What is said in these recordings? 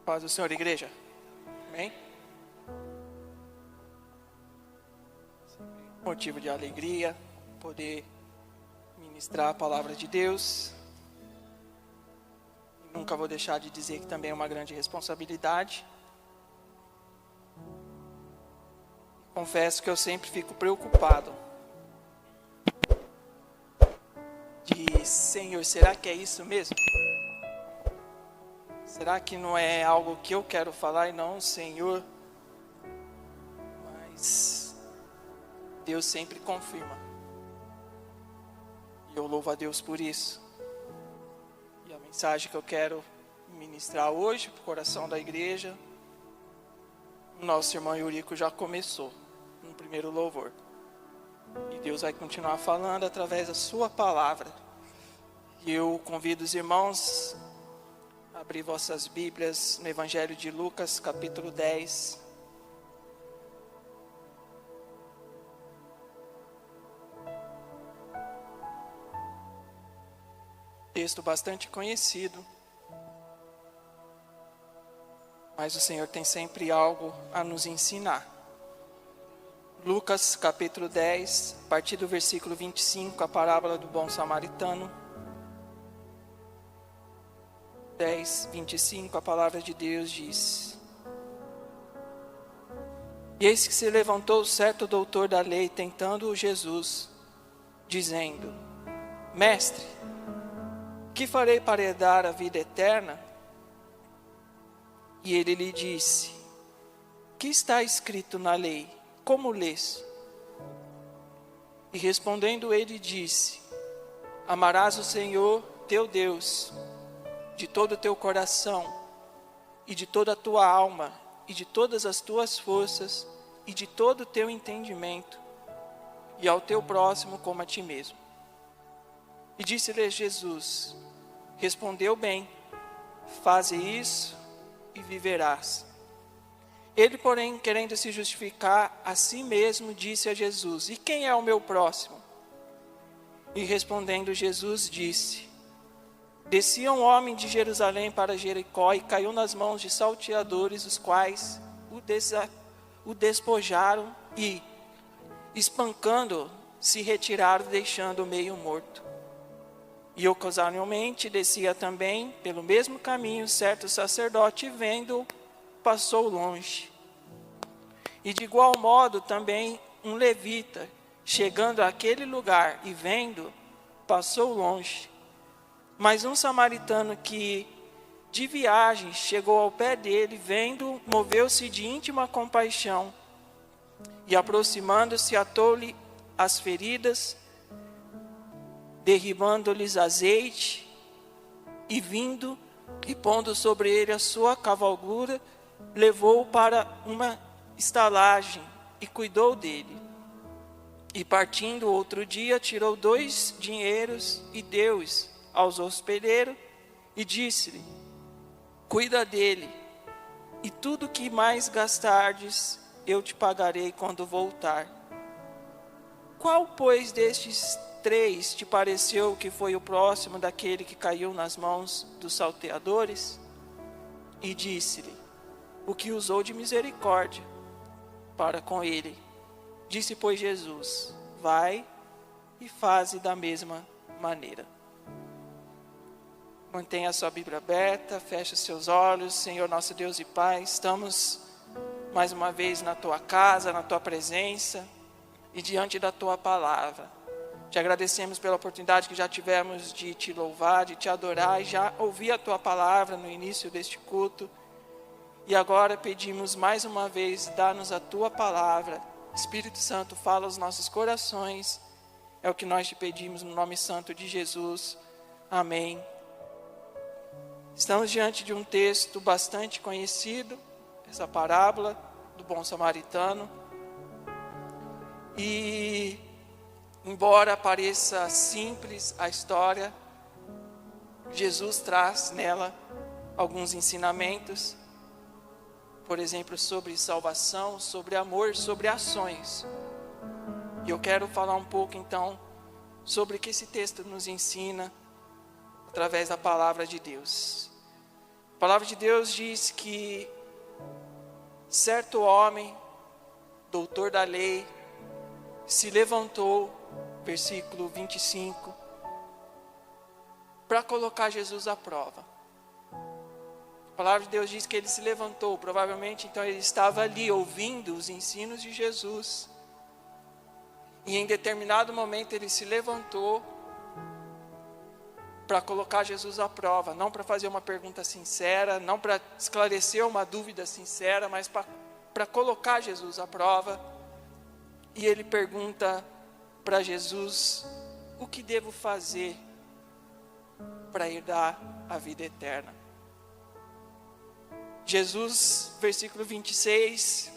Paz do Senhor, igreja. Amém? Motivo de alegria, poder ministrar a palavra de Deus. E nunca vou deixar de dizer que também é uma grande responsabilidade. Confesso que eu sempre fico preocupado. Senhor, será que é isso mesmo? Será que não é algo que eu quero falar e não, Senhor? Mas Deus sempre confirma. E eu louvo a Deus por isso. E a mensagem que eu quero ministrar hoje para o coração da igreja, o nosso irmão Eurico já começou no primeiro louvor. E Deus vai continuar falando através da sua palavra. E eu convido os irmãos a abrir vossas Bíblias no Evangelho de Lucas, capítulo 10. Texto bastante conhecido, mas o Senhor tem sempre algo a nos ensinar. Lucas capítulo 10, a partir do versículo 25, a parábola do bom samaritano. 10, 25, a palavra de Deus diz: E eis que se levantou certo doutor da lei, tentando Jesus, dizendo: Mestre, que farei para herdar a vida eterna? E ele lhe disse: Que está escrito na lei? Como lês? E respondendo ele disse: Amarás o Senhor teu Deus de todo o teu coração, e de toda a tua alma, e de todas as tuas forças, e de todo o teu entendimento, e ao teu próximo como a ti mesmo. E disse-lhe Jesus: Respondeu bem, faze isso e viverás. Ele, porém, querendo se justificar a si mesmo, disse a Jesus: E quem é o meu próximo? E respondendo Jesus disse: Descia um homem de Jerusalém para Jericó e caiu nas mãos de salteadores, os quais o despojaram e, espancando, se retiraram, deixando-o meio morto. E ocasionalmente descia também, pelo mesmo caminho, certo sacerdote, vendo-o, passou longe. E de igual modo também um levita, chegando àquele lugar e vendo, passou longe. Mas um samaritano que de viagem chegou ao pé dele, vendo, moveu-se de íntima compaixão e, aproximando-se, atou-lhe as feridas, derribando-lhes azeite, e vindo e pondo sobre ele a sua cavalgura, levou-o para uma estalagem e cuidou dele. E partindo outro dia, tirou 2 dinheiros e deu-os aos hospedeiros, e disse-lhe: Cuida dele, e tudo que mais gastardes, eu te pagarei quando voltar. Qual, pois, destes 3 te pareceu que foi o próximo daquele que caiu nas mãos dos salteadores? E disse-lhe: O que usou de misericórdia para com ele. Disse, pois, Jesus: Vai e faze da mesma maneira. Mantenha a sua Bíblia aberta, feche os seus olhos. Senhor nosso Deus e Pai, estamos mais uma vez na Tua casa, na Tua presença e diante da Tua palavra. Te agradecemos pela oportunidade que já tivemos de Te louvar, de Te adorar, e já ouvir a Tua palavra no início deste culto. E agora pedimos mais uma vez, dá-nos a Tua palavra. Espírito Santo, fala aos nossos corações. É o que nós Te pedimos no nome santo de Jesus. Amém. Estamos diante de um texto bastante conhecido, essa parábola do bom samaritano. E, embora pareça simples a história, Jesus traz nela alguns ensinamentos, por exemplo, sobre salvação, sobre amor, sobre ações. E eu quero falar um pouco, então, sobre o que esse texto nos ensina, através da palavra de Deus. A palavra de Deus diz que certo homem, doutor da lei, se levantou, versículo 25, para colocar Jesus à prova. A palavra de Deus diz que ele se levantou, provavelmente então ele estava ali ouvindo os ensinos de Jesus. E em determinado momento ele se levantou para colocar Jesus à prova, não para fazer uma pergunta sincera, não para esclarecer uma dúvida sincera, mas para colocar Jesus à prova. E ele pergunta para Jesus: o que devo fazer para herdar a vida eterna? Jesus, versículo 26,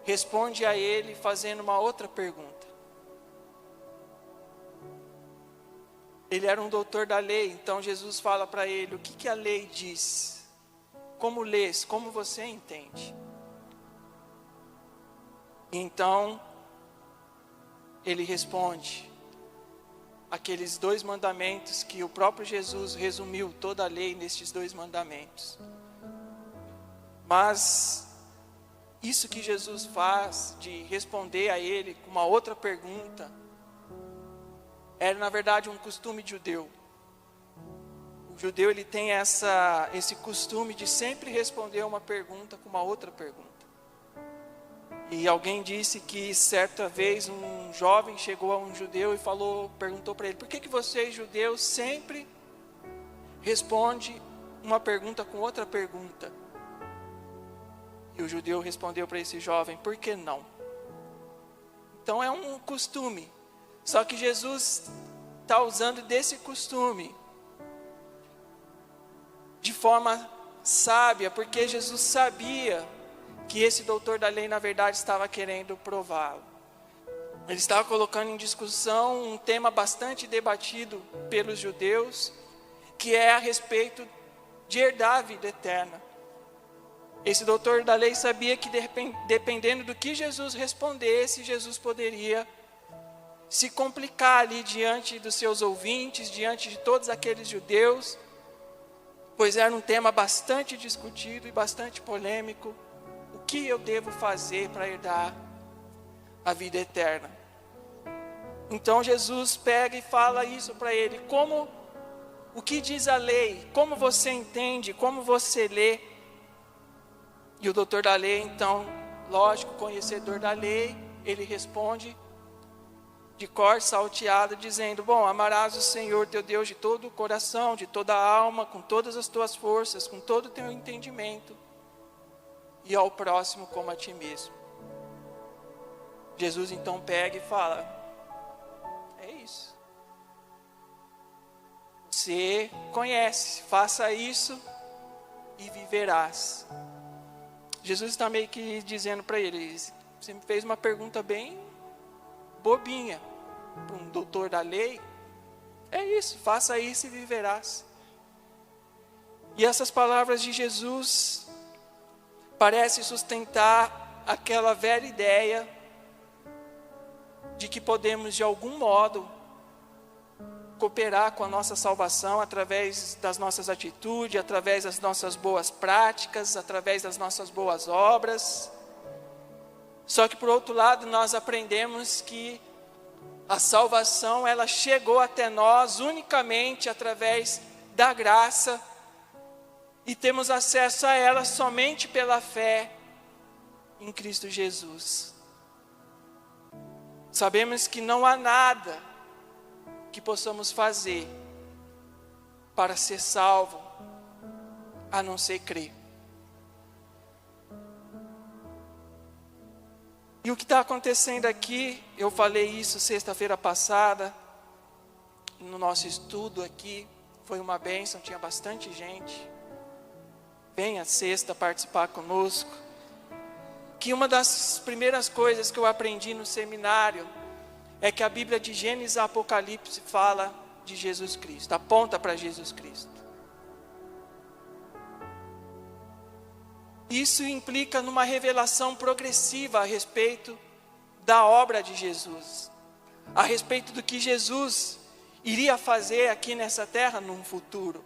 responde a ele fazendo uma outra pergunta. Ele era um doutor da lei, então Jesus fala para ele: o que a lei diz? Como lês? Como você entende? Então, ele responde aqueles 2 mandamentos que o próprio Jesus resumiu toda a lei nestes 2 mandamentos. Mas isso que Jesus faz de responder a ele com uma outra pergunta, era na verdade um costume judeu. O judeu ele tem esse costume de sempre responder uma pergunta com uma outra pergunta. E alguém disse que certa vez um jovem chegou a um judeu e perguntou para ele: por que vocês judeus sempre respondem uma pergunta com outra pergunta? E o judeu respondeu para esse jovem: por que não? Então é um costume. Só que Jesus está usando desse costume de forma sábia, porque Jesus sabia que esse doutor da lei na verdade estava querendo prová-lo. Ele estava colocando em discussão um tema bastante debatido pelos judeus, que é a respeito de herdar a vida eterna. Esse doutor da lei sabia que dependendo do que Jesus respondesse, Jesus poderia se complicar ali diante dos seus ouvintes, diante de todos aqueles judeus, pois era um tema bastante discutido e bastante polêmico. O que eu devo fazer para herdar a vida eterna? Então Jesus pega e fala isso para ele: o que diz a lei? Como você entende? Como você lê? E o doutor da lei, então, lógico, conhecedor da lei, ele responde de cor salteado, dizendo: bom, amarás o Senhor teu Deus de todo o coração, de toda a alma, com todas as tuas forças, com todo o teu entendimento, e ao próximo como a ti mesmo. Jesus então pega e fala: é isso. Você conhece, faça isso e viverás. Jesus está meio que dizendo para ele: você me fez uma pergunta bem bobinha para um doutor da lei. É isso, faça isso e viverás. E essas palavras de Jesus parecem sustentar aquela velha ideia de que podemos de algum modo cooperar com a nossa salvação através das nossas atitudes, através das nossas boas práticas, através das nossas boas obras. Só que por outro lado nós aprendemos que a salvação ela chegou até nós unicamente através da graça e temos acesso a ela somente pela fé em Cristo Jesus. Sabemos que não há nada que possamos fazer para ser salvo, a não ser crer. E o que está acontecendo aqui, eu falei isso sexta-feira passada, no nosso estudo aqui, foi uma bênção, tinha bastante gente. Venha sexta participar conosco. Que uma das primeiras coisas que eu aprendi no seminário é que a Bíblia de Gênesis a Apocalipse fala de Jesus Cristo, aponta para Jesus Cristo. Isso implica numa revelação progressiva a respeito da obra de Jesus, a respeito do que Jesus iria fazer aqui nessa terra num futuro.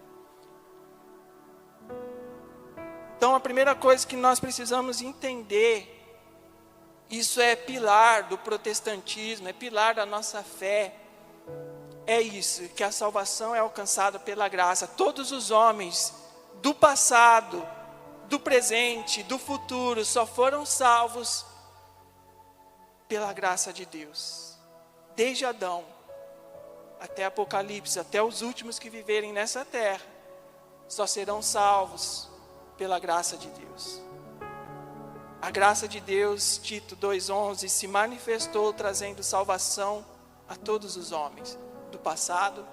Então a primeira coisa que nós precisamos entender, isso é pilar do protestantismo, é pilar da nossa fé, é isso, que a salvação é alcançada pela graça. Todos os homens do passado, do presente, do futuro, só foram salvos pela graça de Deus. Desde Adão até Apocalipse, até os últimos que viverem nessa terra, só serão salvos pela graça de Deus. A graça de Deus, Tito 2,11, se manifestou trazendo salvação a todos os homens, do passado,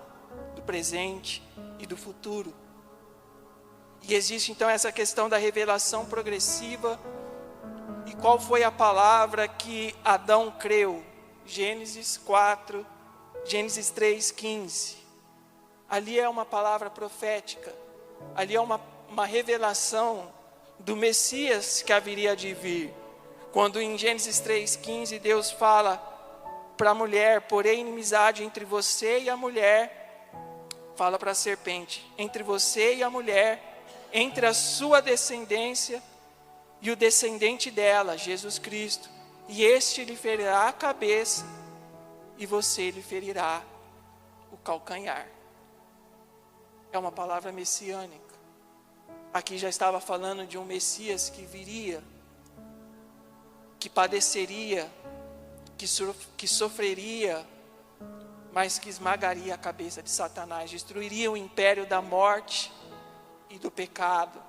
do presente e do futuro. E existe então essa questão da revelação progressiva. E qual foi a palavra que Adão creu? Gênesis 3,15. Ali é uma palavra profética, ali é uma revelação do Messias que haveria de vir. Quando em Gênesis 3,15 Deus fala para a mulher: porém inimizade entre você e a mulher, fala para a serpente, entre você e a mulher, entre a sua descendência e o descendente dela, Jesus Cristo, e este lhe ferirá a cabeça e você lhe ferirá o calcanhar. É uma palavra messiânica. Aqui já estava falando de um Messias que viria, que padeceria, que sofreria, mas que esmagaria a cabeça de Satanás, destruiria o império da morte e do pecado.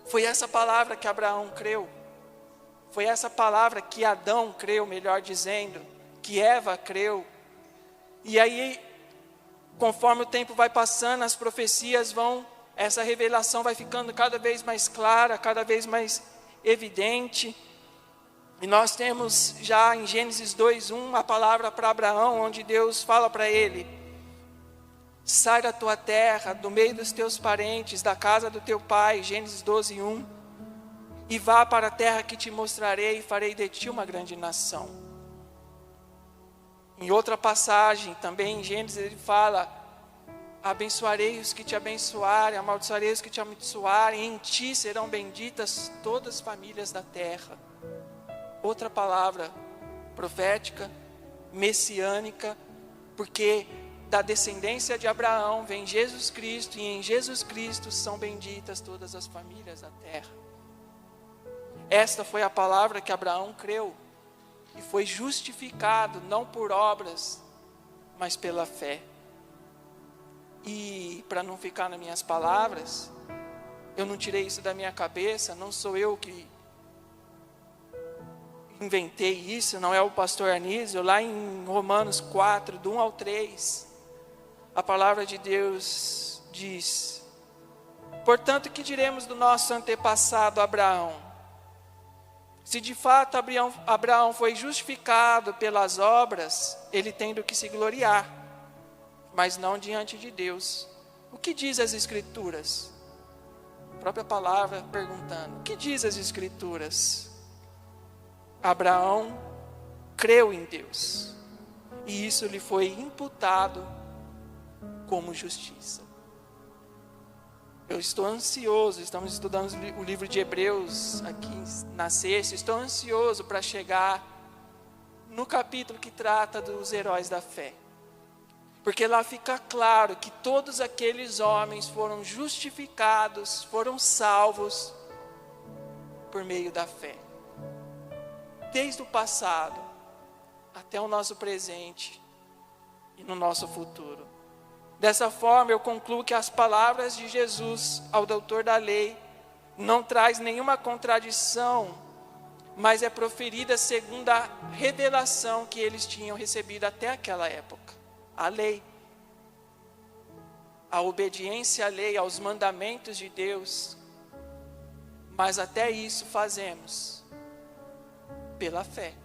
Foi essa palavra que Abraão creu, foi essa palavra que Adão creu, melhor dizendo, que Eva creu. E aí, conforme o tempo vai passando, as profecias essa revelação vai ficando cada vez mais clara, cada vez mais evidente. E nós temos já em Gênesis 2:1 a palavra para Abraão, onde Deus fala para ele: sai da tua terra, do meio dos teus parentes, da casa do teu pai, Gênesis 12:1, e vá para a terra que te mostrarei e farei de ti uma grande nação. Em outra passagem, também em Gênesis, ele fala: abençoarei os que te abençoarem, amaldiçoarei os que te amaldiçoarem, em ti serão benditas todas as famílias da terra. Outra palavra profética, messiânica, porque da descendência de Abraão vem Jesus Cristo, e em Jesus Cristo são benditas todas as famílias da terra. Esta foi a palavra que Abraão creu, e foi justificado não por obras, mas pela fé. E para não ficar nas minhas palavras, eu não tirei isso da minha cabeça, não sou eu que inventei isso, não é o pastor Anísio. Lá em Romanos 4, do 1 ao 3, a palavra de Deus diz: portanto, que diremos do nosso antepassado Abraão? Se de fato Abraão foi justificado pelas obras, ele tem do que se gloriar, mas não diante de Deus. O que diz as Escrituras? A própria palavra perguntando: o que diz as Escrituras? Abraão creu em Deus, e isso lhe foi imputado como justiça. Eu estou ansioso, estamos estudando o livro de Hebreus aqui na sexta, estou ansioso para chegar no capítulo que trata dos heróis da fé. Porque lá fica claro que todos aqueles homens foram justificados, foram salvos por meio da fé. Desde o passado até o nosso presente e no nosso futuro. Dessa forma eu concluo que as palavras de Jesus ao doutor da lei não traz nenhuma contradição, mas é proferida segundo a revelação que eles tinham recebido até aquela época. A lei, a obediência à lei, aos mandamentos de Deus, mas até isso fazemos pela fé.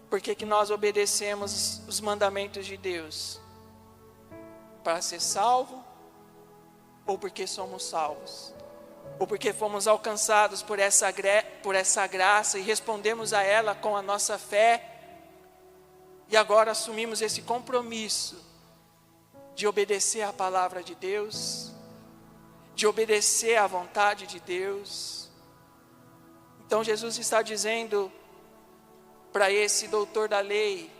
Por que nós obedecemos os mandamentos de Deus? Para ser salvo? Ou porque somos salvos? Ou porque fomos alcançados por essa graça e respondemos a ela com a nossa fé? E agora assumimos esse compromisso de obedecer à palavra de Deus. de obedecer à vontade de Deus. Então Jesus está dizendo para esse doutor da lei,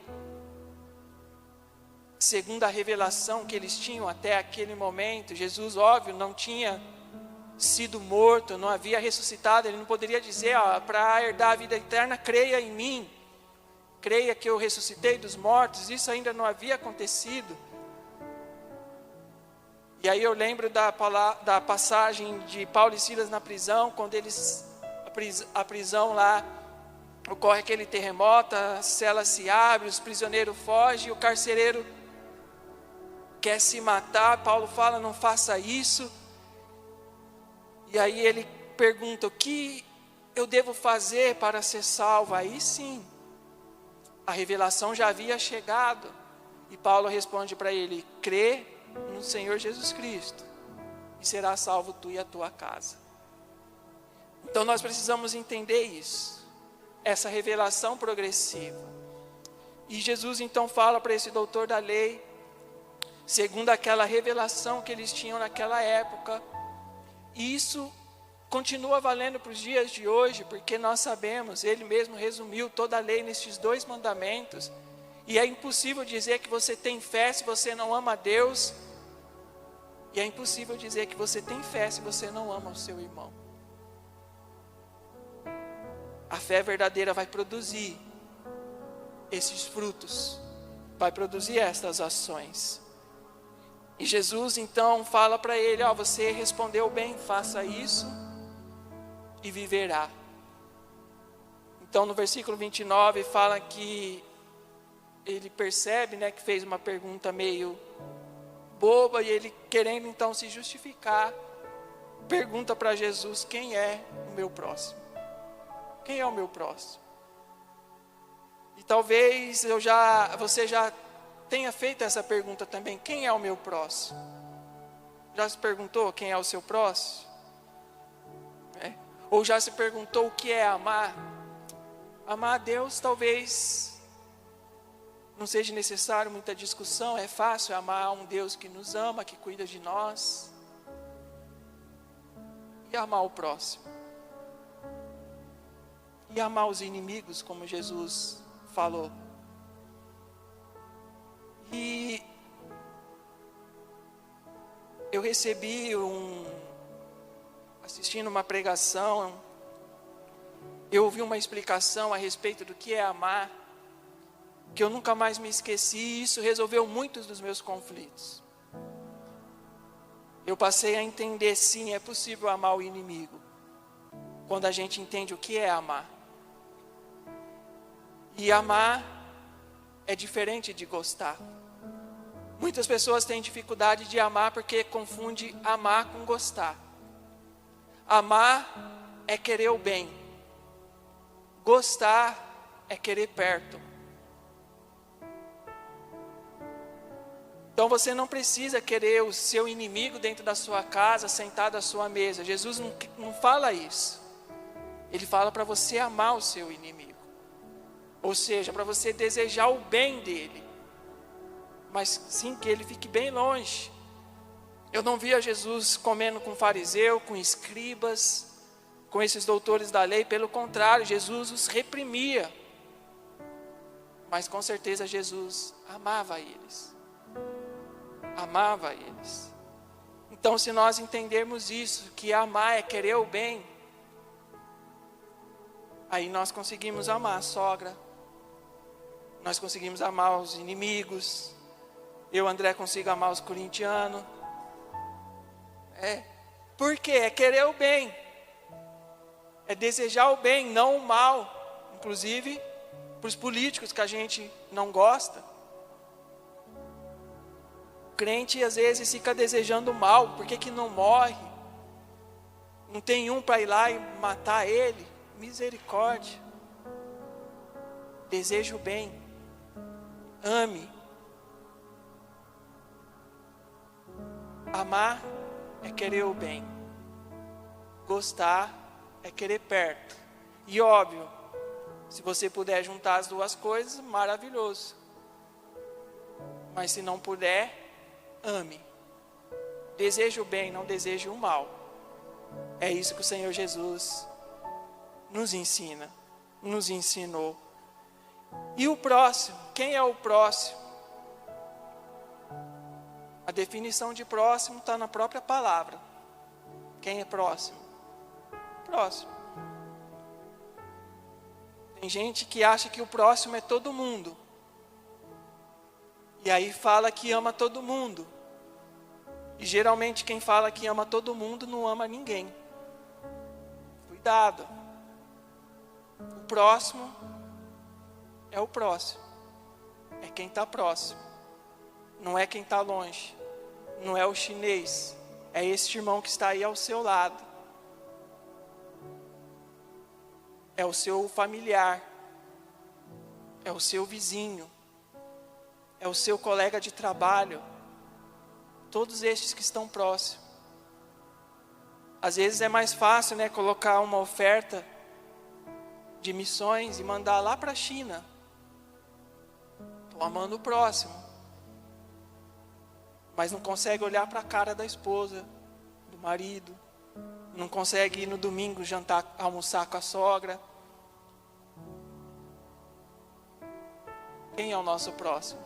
segundo a revelação que eles tinham até aquele momento, Jesus, óbvio, não tinha sido morto, não havia ressuscitado, ele não poderia dizer, para herdar a vida eterna, creia em mim, creia que eu ressuscitei dos mortos, isso ainda não havia acontecido. E aí eu lembro da passagem de Paulo e Silas na prisão, quando a prisão lá, ocorre aquele terremoto, a cela se abre, os prisioneiros fogem, e o carcereiro quer se matar. Paulo fala, não faça isso. E aí ele pergunta, o que eu devo fazer para ser salvo? Aí sim, a revelação já havia chegado. E Paulo responde para ele, crê no Senhor Jesus Cristo, e será salvo tu e a tua casa. Então nós precisamos entender isso, essa revelação progressiva. E Jesus então fala para esse doutor da lei, segundo aquela revelação que eles tinham naquela época, e isso continua valendo para os dias de hoje, porque nós sabemos, ele mesmo resumiu toda a lei nesses 2 mandamentos, e é impossível dizer que você tem fé se você não ama a Deus, e é impossível dizer que você tem fé se você não ama o seu irmão. A fé verdadeira vai produzir esses frutos, vai produzir estas ações. E Jesus então fala para ele, você respondeu bem, faça isso e viverá. Então no versículo 29 fala que ele percebe, que fez uma pergunta meio boba, e ele, querendo então se justificar, pergunta para Jesus, quem é o meu próximo? Quem é o meu próximo? E talvez você já tenha feito essa pergunta também, quem é o meu próximo? Já se perguntou quem é o seu próximo? Ou já se perguntou o que é amar? Amar a Deus talvez não seja necessário muita discussão, é fácil amar um Deus que nos ama, que cuida de nós. E amar o próximo? E amar os inimigos, como Jesus falou. E eu recebi assistindo uma pregação, eu ouvi uma explicação a respeito do que é amar, que eu nunca mais me esqueci, e isso resolveu muitos dos meus conflitos. Eu passei a entender, sim, é possível amar o inimigo, quando a gente entende o que é amar. E amar é diferente de gostar. Muitas pessoas têm dificuldade de amar porque confunde amar com gostar. Amar é querer o bem. Gostar é querer perto. Então você não precisa querer o seu inimigo dentro da sua casa, sentado à sua mesa. Jesus não fala isso. Ele fala para você amar o seu inimigo. Ou seja, para você desejar o bem dele. Mas sim que ele fique bem longe. Eu não via Jesus comendo com fariseu, com escribas, com esses doutores da lei. Pelo contrário, Jesus os reprimia. Mas com certeza Jesus amava eles. Amava eles. Então, se nós entendermos isso, que amar é querer o bem, aí nós conseguimos amar a sogra, nós conseguimos amar os inimigos. Eu, André, consigo amar os corintianos. Por quê? É querer o bem, é desejar o bem, não o mal. Inclusive para os políticos que a gente não gosta. O crente às vezes fica desejando o mal. Por que não morre? Não tem um para ir lá e matar ele? Misericórdia. Deseja o bem. Ame. Amar é querer o bem. Gostar é querer perto. E óbvio, se você puder juntar as duas coisas, maravilhoso. Mas se não puder, ame. Deseje o bem, não deseje o mal. É isso que o Senhor Jesus nos ensina, nos ensinou. E o próximo? Quem é o próximo? A definição de próximo está na própria palavra. Quem é próximo? Próximo. Tem gente que acha que o próximo é todo mundo. E aí fala que ama todo mundo. E geralmente quem fala que ama todo mundo não ama ninguém. Cuidado. O próximo é o próximo. É quem está próximo. Não é quem está longe. Não é o chinês. É esse irmão que está aí ao seu lado. É o seu familiar. É o seu vizinho. É o seu colega de trabalho. Todos estes que estão próximos. Às vezes é mais fácil, né, colocar uma oferta de missões e mandar lá para a China. Estou amando o próximo. Mas não consegue olhar para a cara da esposa, do marido. Não consegue ir no domingo jantar, almoçar com a sogra. Quem é o nosso próximo?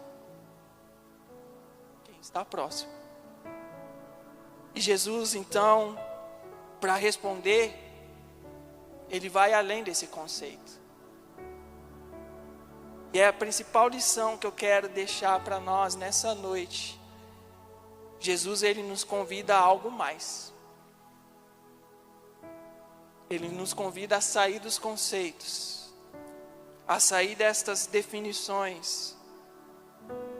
Quem está próximo. E Jesus, então, para responder, ele vai além desse conceito. E é a principal lição que eu quero deixar para nós nessa noite. Jesus, ele nos convida a algo mais. Ele nos convida a sair dos conceitos, a sair destas definições.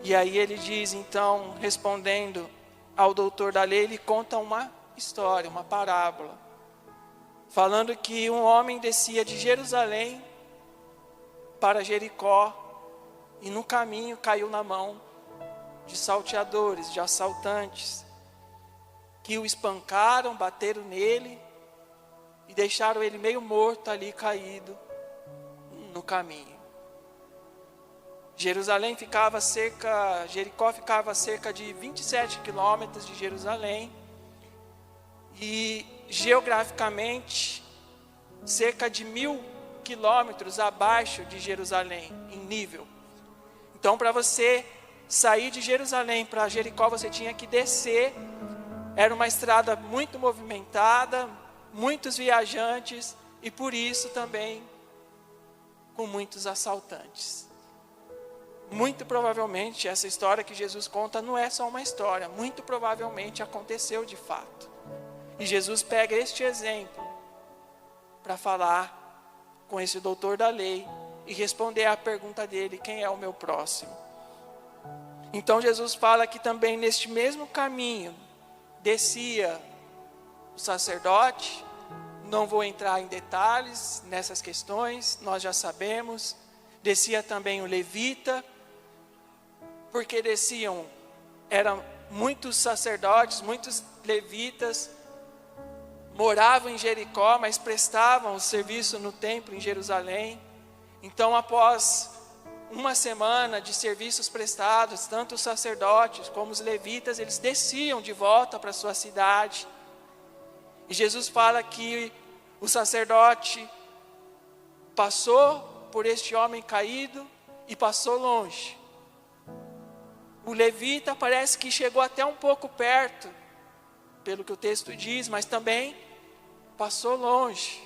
E aí ele diz, então, respondendo ao doutor da lei, ele conta uma história, uma parábola, falando que um homem descia de Jerusalém para Jericó e no caminho caiu na mão de salteadores, de assaltantes, que o espancaram, bateram nele e deixaram ele meio morto ali, caído no caminho. Jericó ficava a cerca de 27 quilômetros de Jerusalém e geograficamente cerca de 1.000 quilômetros abaixo de Jerusalém, em nível. Então, para você sair de Jerusalém para Jericó, você tinha que descer. Era uma estrada muito movimentada, muitos viajantes e por isso também com muitos assaltantes. Muito provavelmente essa história que Jesus conta não é só uma história, muito provavelmente aconteceu de fato. E Jesus pega este exemplo para falar com esse doutor da lei e responder à pergunta dele, quem é o meu próximo? Então Jesus fala que também neste mesmo caminho descia o sacerdote. Não vou entrar em detalhes nessas questões, nós já sabemos. Descia também o levita, porque eram muitos sacerdotes, muitos levitas, moravam em Jericó, mas prestavam o serviço no templo em Jerusalém. Então, após uma semana de serviços prestados, tanto os sacerdotes como os levitas, eles desciam de volta para a sua cidade. E Jesus fala que o sacerdote passou por este homem caído e passou longe. O levita parece que chegou até um pouco perto, pelo que o texto diz, mas também passou longe.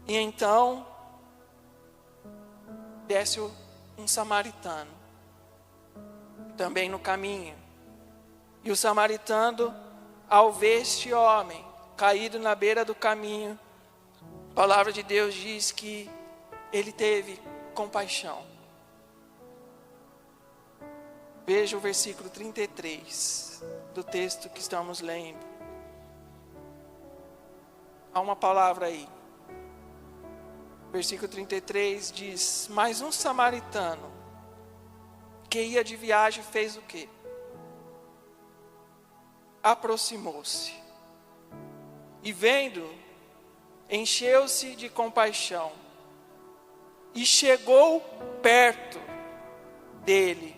E então desce um samaritano, também no caminho. E o samaritano, ao ver este homem caído na beira do caminho, a palavra de Deus diz que ele teve compaixão. Veja o versículo 33 do texto que estamos lendo. Há uma palavra aí. Versículo 33 diz: mas um samaritano que ia de viagem fez o quê? Aproximou-se e vendo, encheu-se de compaixão e chegou perto dele,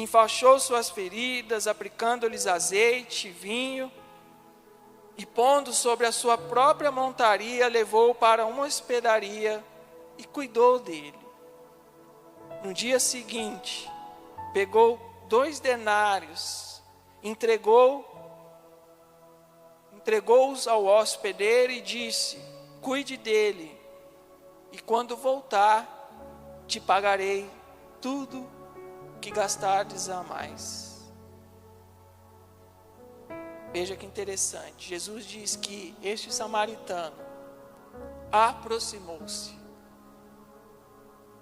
enfaixou suas feridas, aplicando-lhes azeite, vinho, e pondo sobre a sua própria montaria, levou-o para uma hospedaria e cuidou dele. No dia seguinte, pegou 2 denários, entregou-os ao hospedeiro e disse: cuide dele, e quando voltar, te pagarei tudo que gastardes a mais. Veja que interessante, Jesus diz que este samaritano aproximou-se,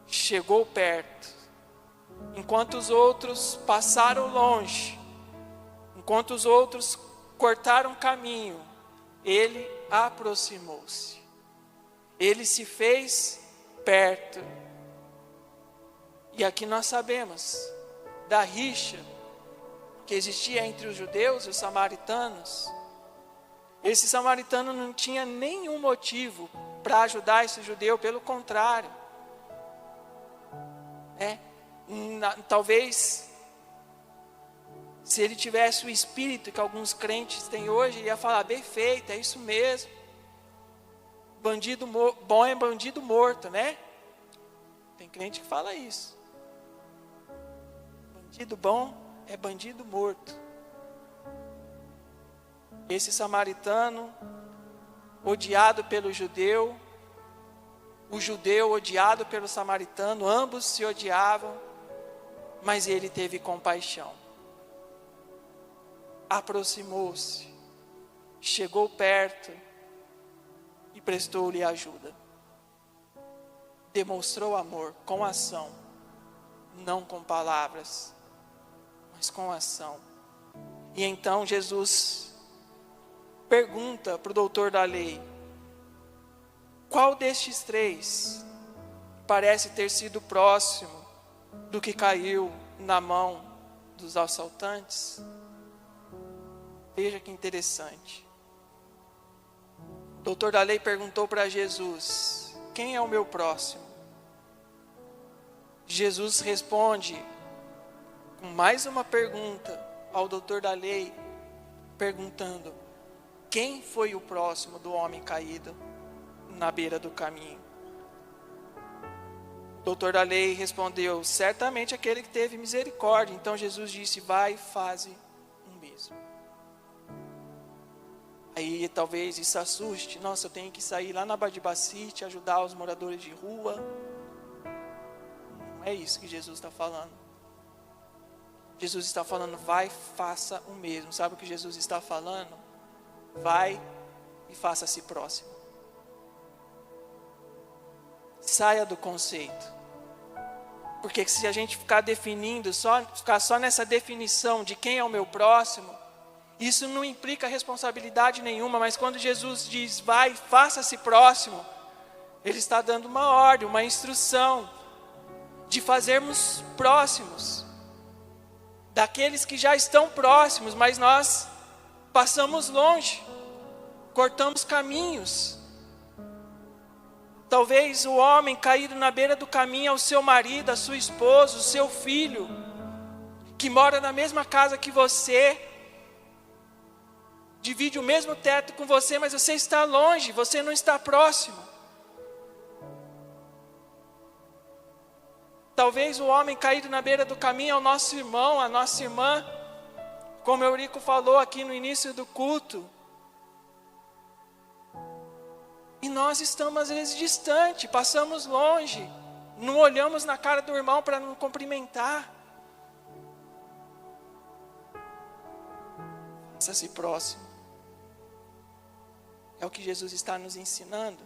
chegou perto, enquanto os outros passaram longe, enquanto os outros cortaram caminho, ele aproximou-se, ele se fez perto. E aqui nós sabemos da rixa que existia entre os judeus e os samaritanos. Esse samaritano não tinha nenhum motivo para ajudar esse judeu, pelo contrário. Talvez, se ele tivesse o espírito que alguns crentes têm hoje, ele ia falar: bem feito, é isso mesmo. Bandido bom é bandido morto, né? Tem crente que fala isso. Bandido bom é bandido morto. Esse samaritano, odiado pelo judeu, o judeu odiado pelo samaritano, ambos se odiavam, mas ele teve compaixão. Aproximou-se, chegou perto e prestou-lhe ajuda. Demonstrou amor com ação, não com palavras, mas com ação. E então Jesus pergunta para o doutor da lei: qual destes 3 parece ter sido próximo do que caiu na mão dos assaltantes? Veja que interessante. O doutor da lei perguntou para Jesus: quem é o meu próximo? Jesus responde com mais uma pergunta ao doutor da lei, perguntando: quem foi o próximo do homem caído na beira do caminho? O doutor da lei respondeu: certamente aquele que teve misericórdia. Então Jesus disse: vai e faze o mesmo. Aí talvez isso assuste: nossa, eu tenho que sair lá na Badibacite, ajudar os moradores de rua. Não é isso que Jesus está falando. Jesus está falando: vai, faça o mesmo. Sabe o que Jesus está falando? Vai e faça a si próximo. Saia do conceito. Porque se a gente ficar definindo, ficar só nessa definição de quem é o meu próximo, isso não implica responsabilidade nenhuma. Mas quando Jesus diz: vai, faça a si próximo, Ele está dando uma ordem, uma instrução de fazermos próximos daqueles que já estão próximos, mas nós passamos longe, cortamos caminhos. Talvez o homem caído na beira do caminho é o seu marido, a sua esposa, o seu filho, que mora na mesma casa que você, divide o mesmo teto com você, mas você está longe, você não está próximo. Talvez o homem caído na beira do caminho é o nosso irmão, a nossa irmã, como o Eurico falou aqui no início do culto. E nós estamos às vezes distante, passamos longe, não olhamos na cara do irmão para não cumprimentar. Faça-se próximo. É o que Jesus está nos ensinando.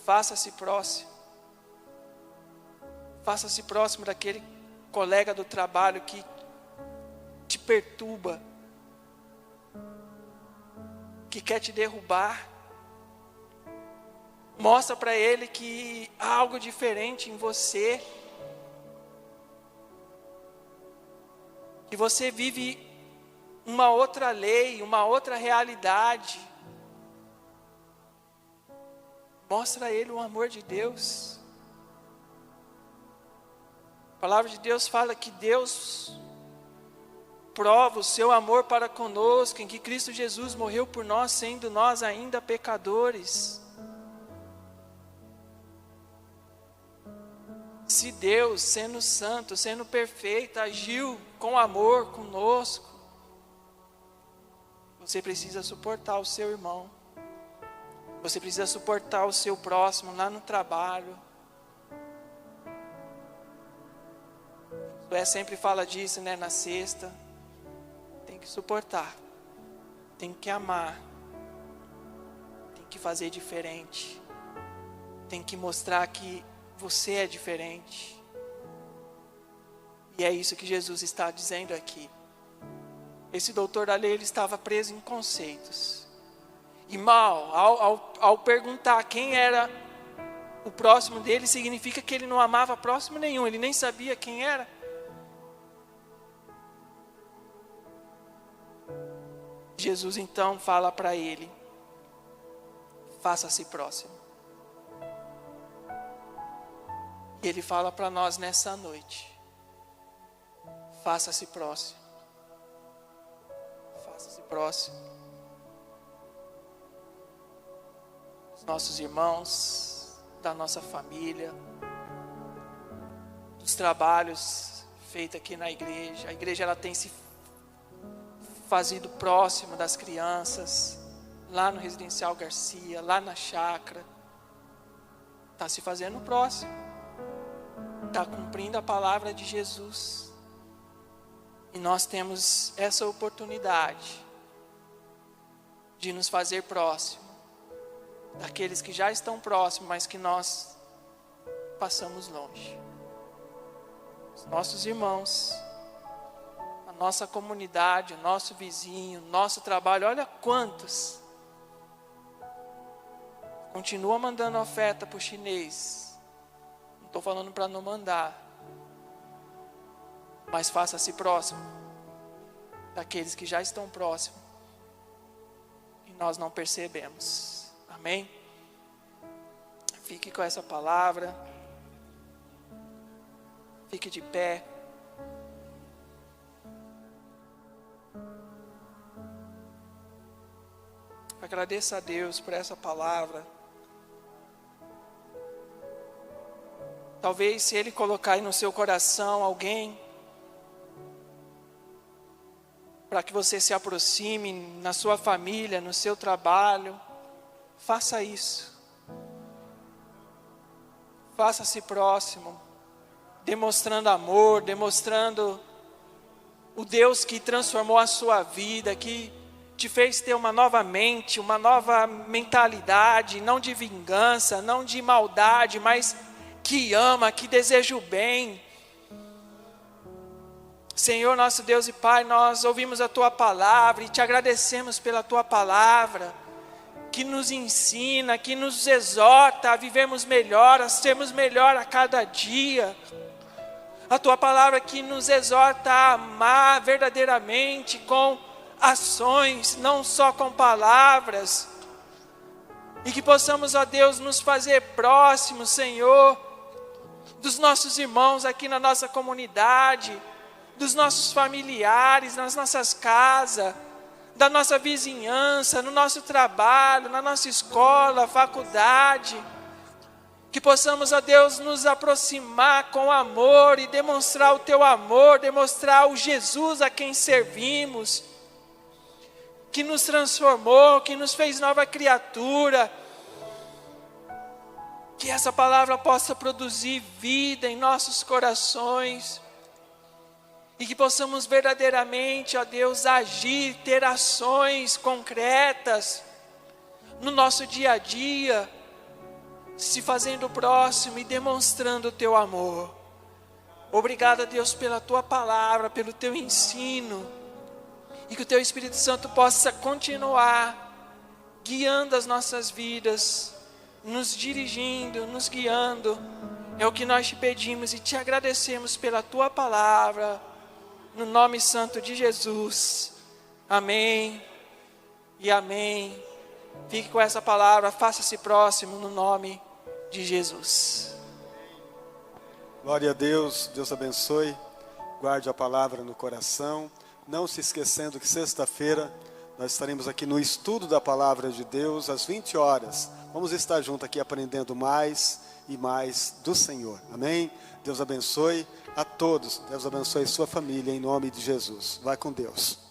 Faça-se próximo. Faça-se próximo daquele colega do trabalho que te perturba, que quer te derrubar. Mostra para ele que há algo diferente em você, que você vive uma outra lei, uma outra realidade. Mostra a ele o amor de Deus. A palavra de Deus fala que Deus prova o seu amor para conosco, em que Cristo Jesus morreu por nós, sendo nós ainda pecadores. Se Deus, sendo santo, sendo perfeito, agiu com amor conosco, você precisa suportar o seu irmão. Você precisa suportar o seu próximo lá no trabalho. Josué sempre fala disso, né, na sexta. Tem que suportar. Tem que amar. Tem que fazer diferente. Tem que mostrar que você é diferente. E é isso que Jesus está dizendo aqui. Esse doutor da lei, ele estava preso em conceitos. E ao perguntar quem era o próximo dele, significa que ele não amava próximo nenhum, ele nem sabia quem era. Jesus então fala para ele: faça-se próximo. E ele fala para nós nessa noite: faça-se próximo. Faça-se próximo. Os nossos irmãos, da nossa família, dos trabalhos feitos aqui na igreja. A igreja, ela tem se fazido próximo das crianças, lá no Residencial Garcia, lá na chácara. Está se fazendo próximo. Está cumprindo a palavra de Jesus. E nós temos essa oportunidade de nos fazer próximo daqueles que já estão próximos, mas que nós passamos longe. Os nossos irmãos, a nossa comunidade, o nosso vizinho, o nosso trabalho, olha quantos continua mandando oferta para o chinês. Não estou falando para não mandar, mas faça-se próximo daqueles que já estão próximos e nós não percebemos. Amém? Fique com essa palavra. Fique de pé. Agradeça a Deus por essa palavra. Talvez se Ele colocar aí no seu coração alguém para que você se aproxime na sua família, no seu trabalho, faça isso. Faça-se próximo, demonstrando amor, demonstrando o Deus que transformou a sua vida, que te fez ter uma nova mente, uma nova mentalidade, não de vingança, não de maldade, mas que ama, que deseja o bem. Senhor, nosso Deus e Pai, nós ouvimos a Tua palavra e te agradecemos pela Tua palavra, que nos ensina, que nos exorta a vivermos melhor, a sermos melhor a cada dia. A Tua palavra que nos exorta a amar verdadeiramente com ações, não só com palavras. E que possamos, ó Deus, nos fazer próximos, Senhor, dos nossos irmãos aqui na nossa comunidade, dos nossos familiares, nas nossas casas, da nossa vizinhança, no nosso trabalho, na nossa escola, faculdade. Que possamos, ó Deus, nos aproximar com amor e demonstrar o Teu amor, demonstrar o Jesus a quem servimos, que nos transformou, que nos fez nova criatura. Que essa palavra possa produzir vida em nossos corações. E que possamos verdadeiramente, ó Deus, agir, ter ações concretas no nosso dia a dia, se fazendo próximo e demonstrando o Teu amor. Obrigado, Deus, pela Tua palavra, pelo Teu ensino. E que o Teu Espírito Santo possa continuar guiando as nossas vidas, nos dirigindo, nos guiando. É o que nós te pedimos e te agradecemos pela Tua palavra. No nome santo de Jesus. Amém e amém. Fique com essa palavra, faça-se próximo no nome de Jesus. Glória a Deus, Deus abençoe, guarde a palavra no coração, não se esquecendo que sexta-feira nós estaremos aqui no estudo da palavra de Deus, às 20 horas, vamos estar juntos aqui aprendendo mais e mais do Senhor, amém? Deus abençoe a todos, Deus abençoe sua família, em nome de Jesus, vai com Deus.